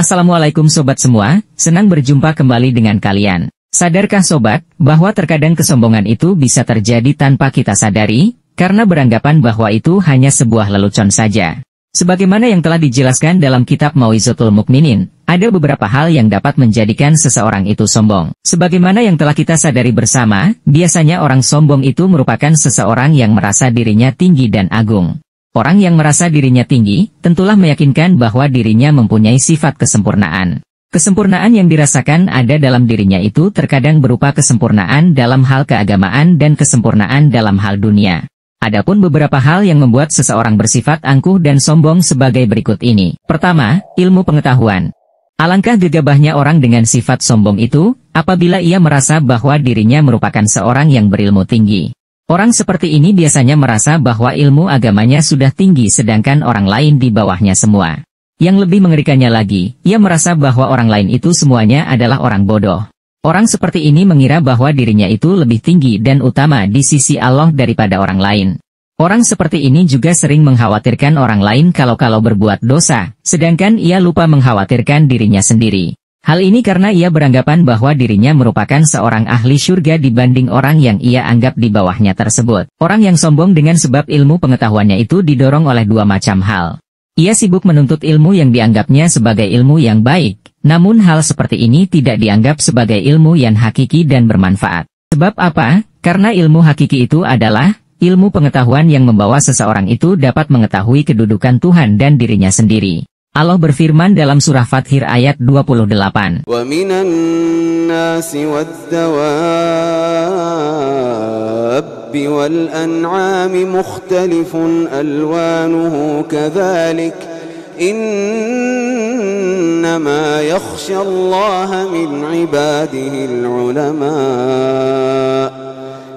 Assalamualaikum sobat semua, senang berjumpa kembali dengan kalian. Sadarkah sobat, bahwa terkadang kesombongan itu bisa terjadi tanpa kita sadari, karena beranggapan bahwa itu hanya sebuah lelucon saja. Sebagaimana yang telah dijelaskan dalam kitab Mau'izatul Mukminin, ada beberapa hal yang dapat menjadikan seseorang itu sombong. Sebagaimana yang telah kita sadari bersama, biasanya orang sombong itu merupakan seseorang yang merasa dirinya tinggi dan agung. Orang yang merasa dirinya tinggi, tentulah meyakinkan bahwa dirinya mempunyai sifat kesempurnaan. Kesempurnaan yang dirasakan ada dalam dirinya itu terkadang berupa kesempurnaan dalam hal keagamaan dan kesempurnaan dalam hal dunia. Adapun beberapa hal yang membuat seseorang bersifat angkuh dan sombong sebagai berikut ini. Pertama, ilmu pengetahuan. Alangkah gegabahnya orang dengan sifat sombong itu, apabila ia merasa bahwa dirinya merupakan seorang yang berilmu tinggi. Orang seperti ini biasanya merasa bahwa ilmu agamanya sudah tinggi sedangkan orang lain di bawahnya semua. Yang lebih mengerikannya lagi, ia merasa bahwa orang lain itu semuanya adalah orang bodoh. Orang seperti ini mengira bahwa dirinya itu lebih tinggi dan utama di sisi Allah daripada orang lain. Orang seperti ini juga sering mengkhawatirkan orang lain kalau berbuat dosa, sedangkan ia lupa mengkhawatirkan dirinya sendiri. Hal ini karena ia beranggapan bahwa dirinya merupakan seorang ahli syurga dibanding orang yang ia anggap di bawahnya tersebut. Orang yang sombong dengan sebab ilmu pengetahuannya itu didorong oleh dua macam hal. Ia sibuk menuntut ilmu yang dianggapnya sebagai ilmu yang baik, namun hal seperti ini tidak dianggap sebagai ilmu yang hakiki dan bermanfaat. Sebab apa? Karena ilmu hakiki itu adalah ilmu pengetahuan yang membawa seseorang itu dapat mengetahui kedudukan Tuhan dan dirinya sendiri. Allah berfirman dalam surah Fathir ayat 28. Wa minan nasi wad-dawabbi wal an'ami mukhtalifun alwanuhu kadzalik innama yakhshallaha min ibadihil ulama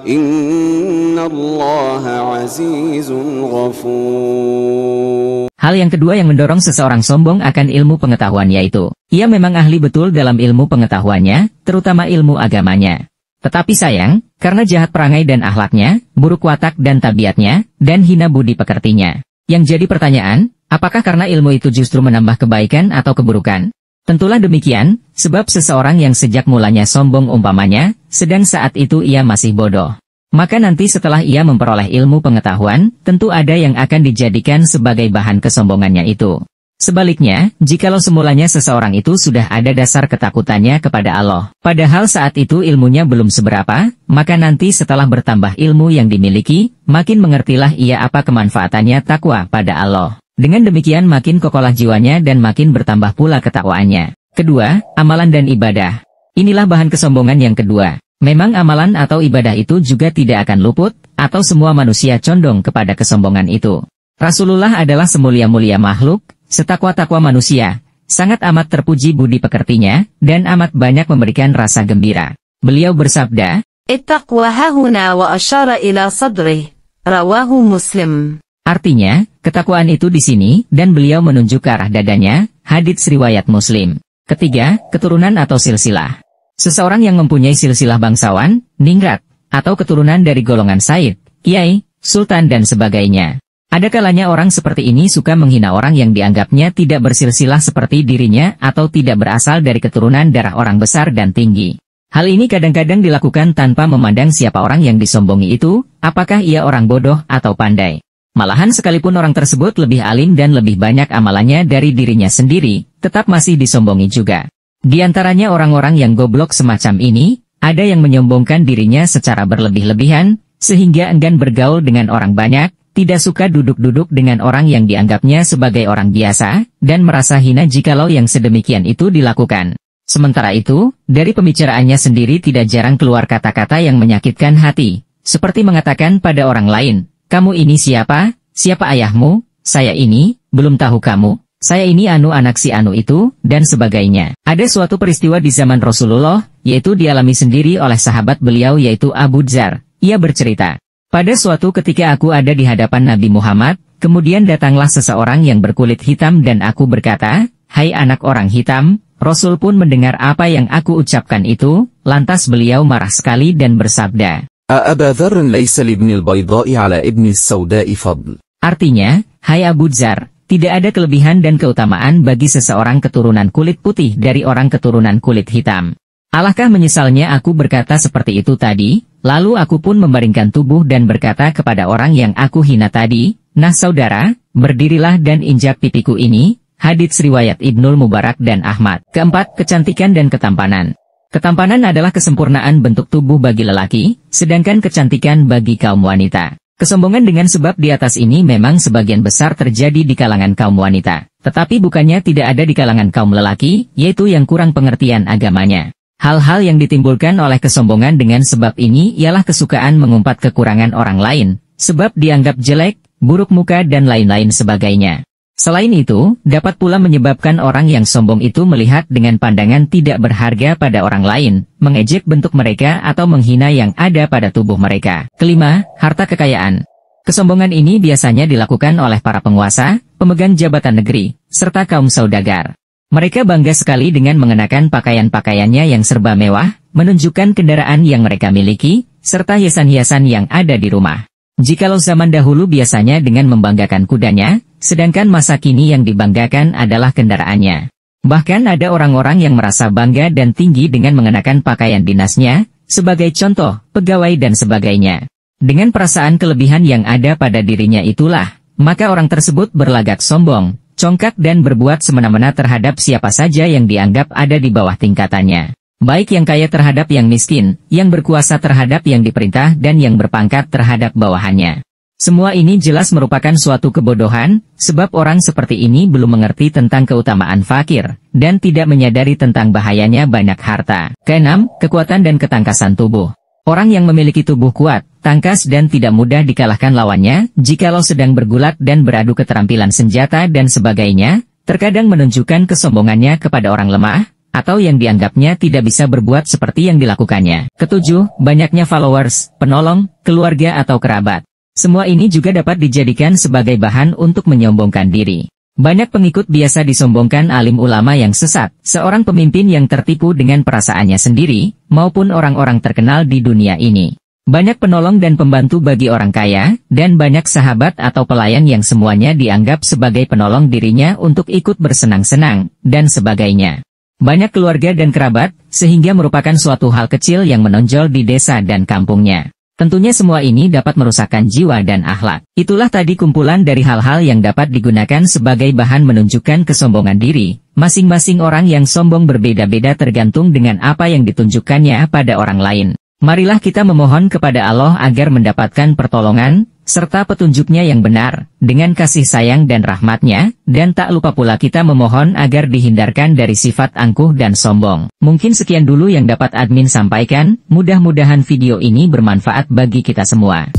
innallaha azizun ghafur. Hal yang kedua yang mendorong seseorang sombong akan ilmu pengetahuan yaitu, ia memang ahli betul dalam ilmu pengetahuannya, terutama ilmu agamanya. Tetapi sayang, karena jahat perangai dan akhlaknya, buruk watak dan tabiatnya, dan hina budi pekertinya. Yang jadi pertanyaan, apakah karena ilmu itu justru menambah kebaikan atau keburukan? Tentulah demikian, sebab seseorang yang sejak mulanya sombong umpamanya, sedang saat itu ia masih bodoh. Maka nanti setelah ia memperoleh ilmu pengetahuan, tentu ada yang akan dijadikan sebagai bahan kesombongannya itu. Sebaliknya, jikalau semulanya seseorang itu sudah ada dasar ketakutannya kepada Allah, padahal saat itu ilmunya belum seberapa, maka nanti setelah bertambah ilmu yang dimiliki, makin mengertilah ia apa kemanfaatannya takwa pada Allah. Dengan demikian makin kokohlah jiwanya dan makin bertambah pula ketakwaannya. Kedua, amalan dan ibadah. Inilah bahan kesombongan yang kedua. Memang amalan atau ibadah itu juga tidak akan luput, atau semua manusia condong kepada kesombongan itu. Rasulullah adalah semulia-mulia makhluk, setakwa-takwa manusia, sangat amat terpuji budi pekertinya, dan amat banyak memberikan rasa gembira. Beliau bersabda, "Ittaqwa hahuna wa asyara ila sadrih, rawahu Muslim." Artinya, ketakwaan itu di sini, dan beliau menunjuk ke arah dadanya, hadits riwayat Muslim. Ketiga, keturunan atau silsilah. Seseorang yang mempunyai silsilah bangsawan, ningrat, atau keturunan dari golongan said, kiai, sultan dan sebagainya. Ada kalanya orang seperti ini suka menghina orang yang dianggapnya tidak bersilsilah seperti dirinya atau tidak berasal dari keturunan darah orang besar dan tinggi. Hal ini kadang-kadang dilakukan tanpa memandang siapa orang yang disombongi itu, apakah ia orang bodoh atau pandai. Malahan sekalipun orang tersebut lebih alim dan lebih banyak amalannya dari dirinya sendiri, tetap masih disombongi juga. Di antaranya orang-orang yang goblok semacam ini, ada yang menyombongkan dirinya secara berlebih-lebihan, sehingga enggan bergaul dengan orang banyak, tidak suka duduk-duduk dengan orang yang dianggapnya sebagai orang biasa, dan merasa hina jikalau yang sedemikian itu dilakukan. Sementara itu, dari pembicaraannya sendiri tidak jarang keluar kata-kata yang menyakitkan hati, seperti mengatakan pada orang lain, "Kamu ini siapa? Siapa ayahmu? Saya ini, belum tahu kamu. Saya ini anak si anu itu," dan sebagainya. Ada suatu peristiwa di zaman Rasulullah, yaitu dialami sendiri oleh sahabat beliau yaitu Abu Dzar. Ia bercerita, pada suatu ketika aku ada di hadapan Nabi Muhammad, kemudian datanglah seseorang yang berkulit hitam dan aku berkata, "Hai anak orang hitam," Rasul pun mendengar apa yang aku ucapkan itu, lantas beliau marah sekali dan bersabda, "Aba Dzar laysa libnil bayda'i ala ibnis sauda'i fadl." Artinya, "Hai Abu Dzar, Tidak ada kelebihan dan keutamaan bagi seseorang keturunan kulit putih dari orang keturunan kulit hitam. Alangkah menyesalnya aku berkata seperti itu tadi, lalu aku pun membaringkan tubuh dan berkata kepada orang yang aku hina tadi, "Nah saudara, berdirilah dan injak pipiku ini." Hadits riwayat Ibnul Mubarak dan Ahmad. Keempat, kecantikan dan ketampanan. Ketampanan adalah kesempurnaan bentuk tubuh bagi lelaki, sedangkan kecantikan bagi kaum wanita. Kesombongan dengan sebab di atas ini memang sebagian besar terjadi di kalangan kaum wanita. Tetapi bukannya tidak ada di kalangan kaum lelaki, yaitu yang kurang pengertian agamanya. Hal-hal yang ditimbulkan oleh kesombongan dengan sebab ini ialah kesukaan mengumpat kekurangan orang lain, sebab dianggap jelek, buruk muka dan lain-lain sebagainya. Selain itu, dapat pula menyebabkan orang yang sombong itu melihat dengan pandangan tidak berharga pada orang lain, mengejek bentuk mereka atau menghina yang ada pada tubuh mereka. Kelima, harta kekayaan. Kesombongan ini biasanya dilakukan oleh para penguasa, pemegang jabatan negeri, serta kaum saudagar. Mereka bangga sekali dengan mengenakan pakaian-pakaiannya yang serba mewah, menunjukkan kendaraan yang mereka miliki, serta hiasan-hiasan yang ada di rumah. Jikalau zaman dahulu biasanya dengan membanggakan kudanya, sedangkan masa kini yang dibanggakan adalah kendaraannya. Bahkan ada orang-orang yang merasa bangga dan tinggi dengan mengenakan pakaian dinasnya, sebagai contoh, pegawai dan sebagainya. Dengan perasaan kelebihan yang ada pada dirinya itulah, maka orang tersebut berlagak sombong, congkak dan berbuat semena-mena terhadap siapa saja yang dianggap ada di bawah tingkatannya. Baik yang kaya terhadap yang miskin, yang berkuasa terhadap yang diperintah dan yang berpangkat terhadap bawahannya. Semua ini jelas merupakan suatu kebodohan, sebab orang seperti ini belum mengerti tentang keutamaan fakir, dan tidak menyadari tentang bahayanya banyak harta. Keenam, kekuatan dan ketangkasan tubuh. Orang yang memiliki tubuh kuat, tangkas dan tidak mudah dikalahkan lawannya, jikalau sedang bergulat dan beradu keterampilan senjata dan sebagainya, terkadang menunjukkan kesombongannya kepada orang lemah, atau yang dianggapnya tidak bisa berbuat seperti yang dilakukannya. Ketujuh, banyaknya followers, penolong, keluarga atau kerabat. Semua ini juga dapat dijadikan sebagai bahan untuk menyombongkan diri. Banyak pengikut biasa disombongkan alim ulama yang sesat, seorang pemimpin yang tertipu dengan perasaannya sendiri, maupun orang-orang terkenal di dunia ini. Banyak penolong dan pembantu bagi orang kaya, dan banyak sahabat atau pelayan yang semuanya dianggap sebagai penolong dirinya untuk ikut bersenang-senang, dan sebagainya. Banyak keluarga dan kerabat, sehingga merupakan suatu hal kecil yang menonjol di desa dan kampungnya. Tentunya semua ini dapat merusakkan jiwa dan akhlak. Itulah tadi kumpulan dari hal-hal yang dapat digunakan sebagai bahan menunjukkan kesombongan diri. Masing-masing orang yang sombong berbeda-beda tergantung dengan apa yang ditunjukkannya pada orang lain. Marilah kita memohon kepada Allah agar mendapatkan pertolongan, serta petunjuknya yang benar, dengan kasih sayang dan rahmatnya, dan tak lupa pula kita memohon agar dihindarkan dari sifat angkuh dan sombong. Mungkin sekian dulu yang dapat admin sampaikan, mudah-mudahan video ini bermanfaat bagi kita semua.